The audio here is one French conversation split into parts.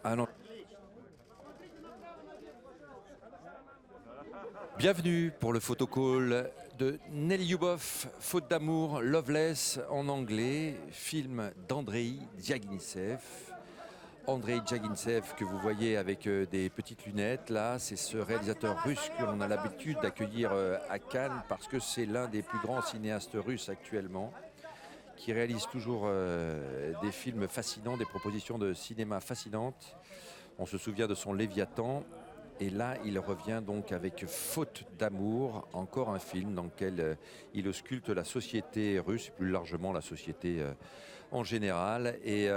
Ah non. Bienvenue pour le photocall de Nelly Youbov, Faute d'amour, Loveless en anglais, film d'Andrei Diaghilev. Andrei Diaghilev que vous voyez avec des petites lunettes, là, c'est ce réalisateur russe qu'on a l'habitude d'accueillir à Cannes parce que c'est l'un des plus grands cinéastes russes actuellement, qui réalise toujours des films fascinants, des propositions de cinéma fascinantes. On se souvient de son Léviathan. Et là, il revient donc avec Faute d'amour, encore un film dans lequel il ausculte la société russe, plus largement la société en général. Et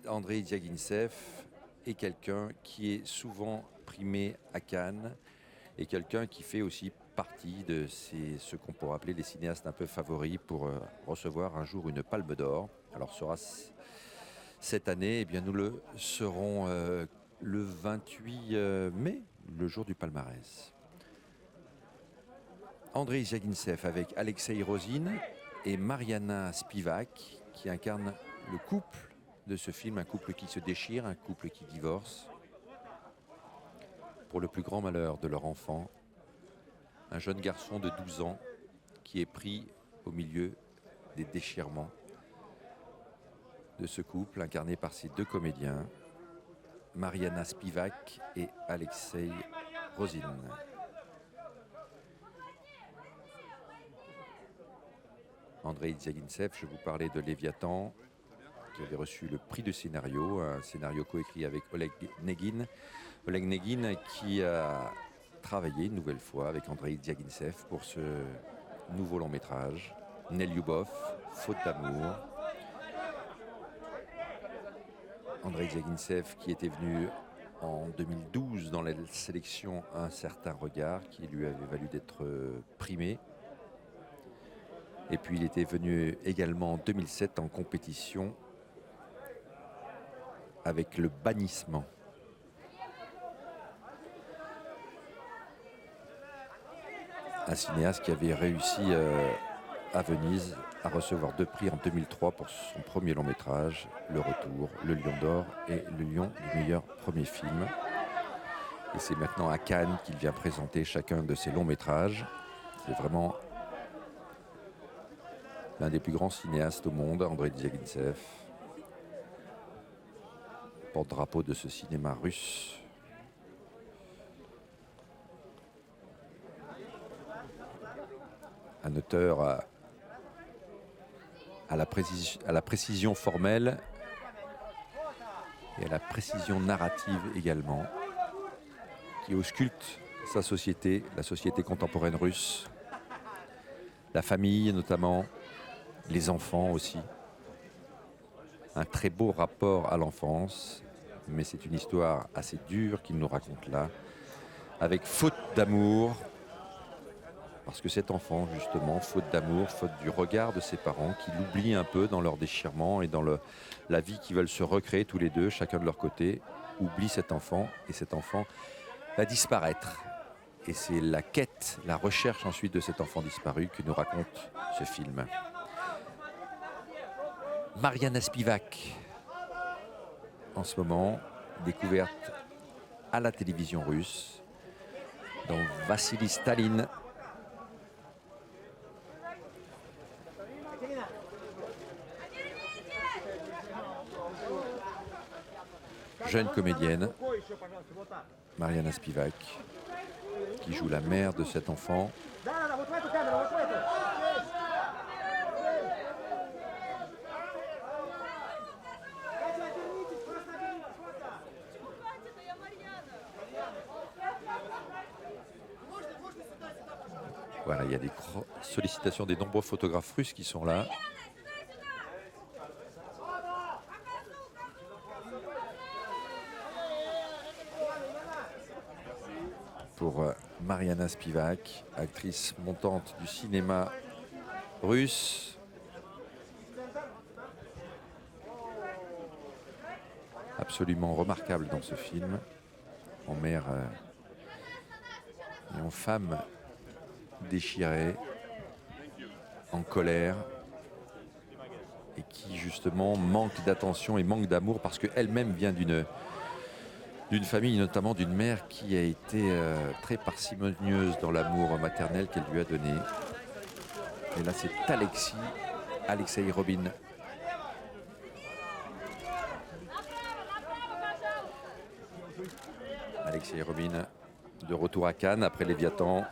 Andrei Diaghilev est quelqu'un qui est souvent primé à Cannes et quelqu'un qui fait aussi partie de ce qu'on pourrait appeler les cinéastes un peu favoris pour recevoir un jour une Palme d'Or. Alors cette année, eh bien, nous le serons le 28 mai, le jour du palmarès. Andrei Diaghilev avec Alexei Rozin et Mariana Spivak qui incarnent le couple de ce film, un couple qui se déchire, un couple qui divorce. Pour le plus grand malheur de leur enfant, un jeune garçon de 12 ans qui est pris au milieu des déchirements de ce couple incarné par ces deux comédiens, Mariana Spivak et Alexei Rozin. Andrei Diaghilev, je vous parlais de Léviathan, qui avait reçu le prix de scénario, un scénario coécrit avec Oleg Negin. Oleg Negin qui a travaillé une nouvelle fois avec Andrei Diaghilev pour ce nouveau long métrage, Nelly Youbov, Faute d'amour. Andrei Diaghilev qui était venu en 2012 dans la sélection Un certain regard, qui lui avait valu d'être primé. Et puis il était venu également en 2007 en compétition avec Le Bannissement. Un cinéaste qui avait réussi à Venise à recevoir 2 prix en 2003 pour son premier long métrage, Le Retour, le Lion d'Or et le Lion du meilleur premier film. Et c'est maintenant à Cannes qu'il vient présenter chacun de ses longs métrages. C'est vraiment l'un des plus grands cinéastes au monde, Andrei Diaghilev, porte-drapeau de ce cinéma russe. Un auteur à la précision formelle et à la précision narrative également, qui ausculte sa société, la société contemporaine russe, la famille notamment, les enfants aussi. Un très beau rapport à l'enfance, mais c'est une histoire assez dure qu'il nous raconte là, avec Faute d'amour, parce que cet enfant, justement, faute d'amour, faute du regard de ses parents, qui l'oublient un peu dans leur déchirement et dans la vie qu'ils veulent se recréer tous les deux, chacun de leur côté, oublie cet enfant, et cet enfant va disparaître. Et c'est la quête, la recherche ensuite de cet enfant disparu que nous raconte ce film. Mariana Spivak, en ce moment, découverte à la télévision russe, dans Vassili Staline. Jeune comédienne, Mariana Spivak, qui joue la mère de cet enfant. Voilà, il y a des sollicitations des nombreux photographes russes qui sont là. Pour Mariana Spivak, actrice montante du cinéma russe. Absolument remarquable dans ce film, en mère et en femme déchirée, en colère, et qui justement manque d'attention et manque d'amour parce qu'elle-même vient d'une famille, notamment d'une mère qui a été très parcimonieuse dans l'amour maternel qu'elle lui a donné. Et là, c'est Alexei Robin. Alexei Robin, de retour à Cannes après Léviathan.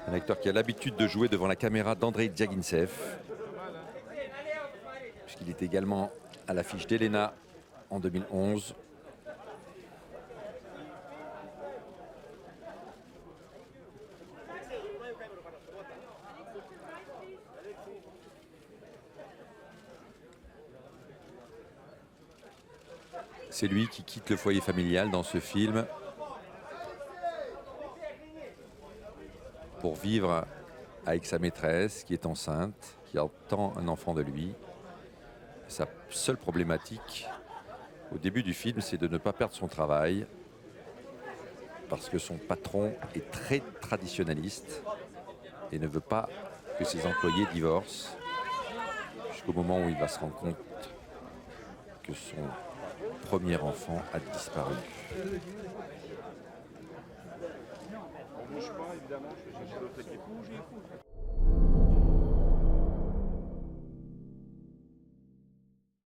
Un acteur qui a l'habitude de jouer devant la caméra d'Andrei Djagintsev, puisqu'il est également à l'affiche d'Elena en 2011. C'est lui qui quitte le foyer familial dans ce film pour vivre avec sa maîtresse qui est enceinte, qui attend un enfant de lui. Sa seule problématique au début du film, c'est de ne pas perdre son travail parce que son patron est très traditionnaliste et ne veut pas que ses employés divorcent jusqu'au moment où il va se rendre compte que son premier enfant a disparu. On bouge pas, évidemment, je vais chercher l'autre équipe.